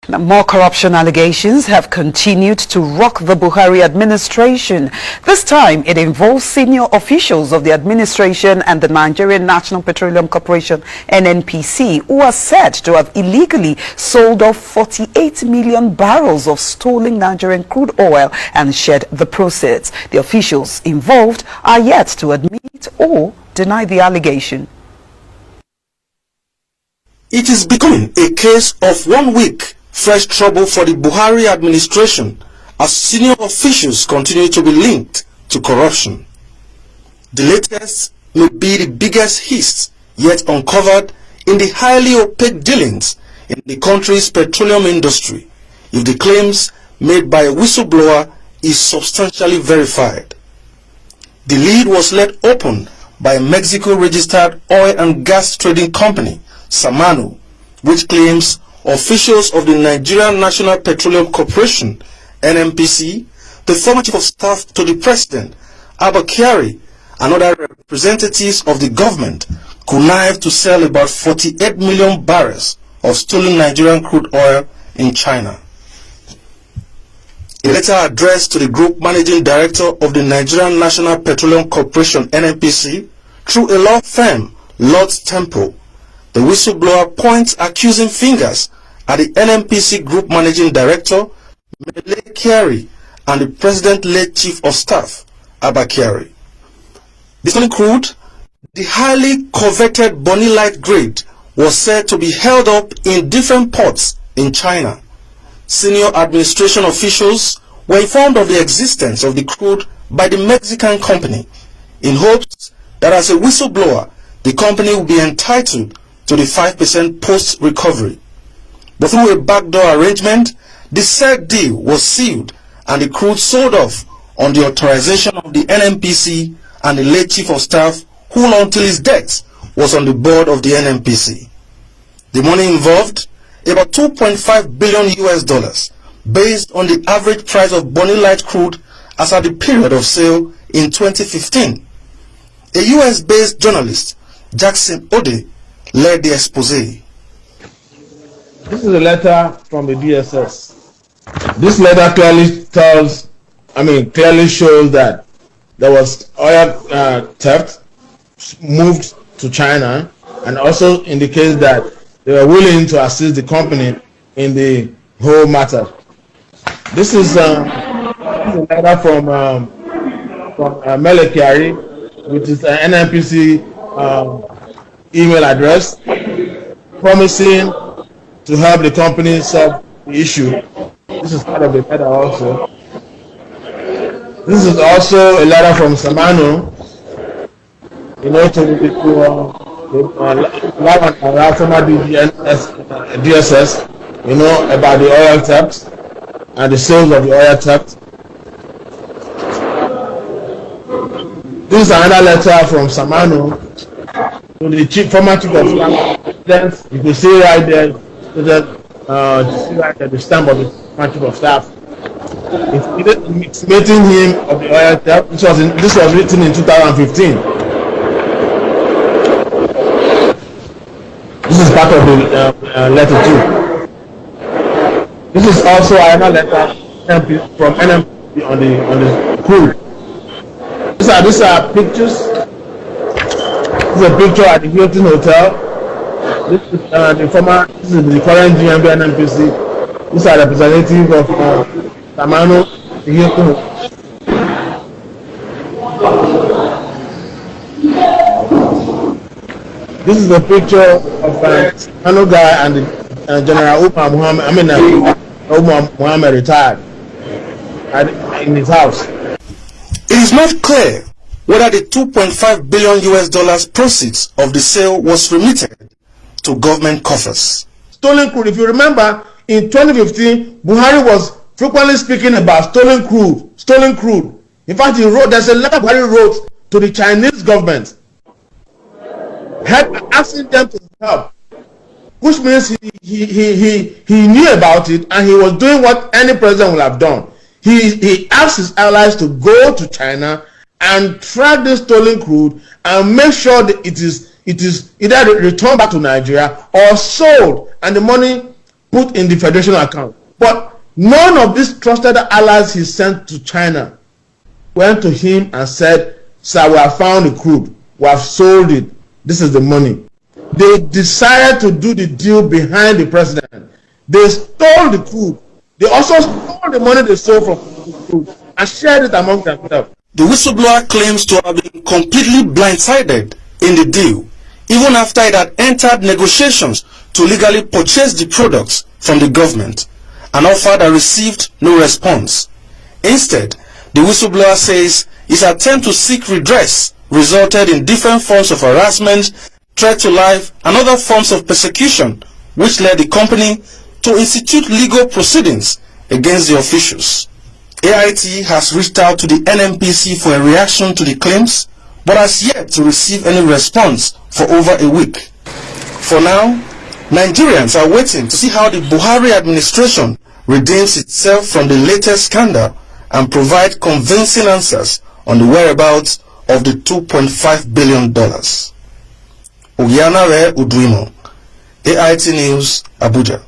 Now, more corruption allegations have continued to rock the Buhari administration. This time, it involves senior officials of the administration and the Nigerian National Petroleum Corporation (NNPC), who are said to have illegally sold off 48 million barrels of stolen Nigerian crude oil and shared the proceeds. The officials involved are yet to admit or deny the allegation. It is becoming a case of 1 week fresh trouble for the Buhari administration as senior officials continue to be linked to corruption. The latest may be the biggest hits yet uncovered in the highly opaque dealings in the country's petroleum industry, if the claims made by a whistleblower is substantially verified. The lead was let open by a Mexico-registered oil and gas trading company, Samano, which claims officials of the Nigerian National Petroleum Corporation (NNPC), the former chief of staff to the president, Abba Kyari, and other representatives of the government connived to sell about 48 million barrels of stolen Nigerian crude oil in China. A letter addressed to the group managing director of the Nigerian National Petroleum Corporation (NNPC) through a law firm, Lord's Temple, the whistleblower points accusing fingers at the NNPC Group Managing Director, Mele Kyari, and the President-led Chief of Staff, Abba Kyari. The stolen crude, the highly coveted Bonny Light grade, was said to be held up in different ports in China. Senior administration officials were informed of the existence of the crude by the Mexican company in hopes that as a whistleblower, the company would be entitled to the 5% post-recovery. But through a backdoor arrangement, the said deal was sealed and the crude sold off on the authorization of the NNPC and the late Chief of Staff, who until his death was on the board of the NNPC. The money involved, about $2.5 billion, based on the average price of Bonny Light crude as at the period of sale in 2015. A US-based journalist, Jackson Ode, led the expose. This is a letter from the DSS. This letter clearly shows that there was oil theft moved to China, and also indicates that they were willing to assist the company in the whole matter. This is a letter from Mele Kyari, which is an NNPC email address, promising to help the company solve the issue. This is part of the letter also. This is also a letter from Samano, to former DSS, about the oil theft and the sales of the oil theft. This is another letter from Samano to the former chief of staff. You can see right there, the stamp of the former chief of staff. It's meeting him of the oil theft. This was written in 2015. This is part of the letter too. This is also another letter from NNPC on the crude. These are pictures. This is a picture at the Hilton Hotel. This is the current GMB NNPC. These are representatives of Samano, the Hilton Hotel. This is a picture of Samano guy and General Umar Muhammad retired in his house. It is not clear whether the $2.5 billion proceeds of the sale was remitted to government coffers. Stolen crude. If you remember, in 2015, Buhari was frequently speaking about stolen crude. Stolen crude. In fact, there's a letter Buhari wrote to the Chinese government, asking them to help, which means he knew about it and he was doing what any president would have done. He asked his allies to go to China and track this stolen crude and make sure that it is either returned back to Nigeria or sold, and the money put in the Federation account. But none of these trusted allies he sent to China went to him and said, "Sir, we have found the crude. We have sold it. This is the money." They decided to do the deal behind the president. They stole the crude. They also stole the money they sold from the crude and shared it among themselves. The whistleblower claims to have been completely blindsided in the deal, even after it had entered negotiations to legally purchase the products from the government, an offer that received no response. Instead, the whistleblower says his attempt to seek redress resulted in different forms of harassment, threat to life, and other forms of persecution, which led the company to institute legal proceedings against the officials. AIT has reached out to the NNPC for a reaction to the claims, but has yet to receive any response for over a week. For now, Nigerians are waiting to see how the Buhari administration redeems itself from the latest scandal and provide convincing answers on the whereabouts of the $2.5 billion. Ogianare Udwimo, AIT News, Abuja.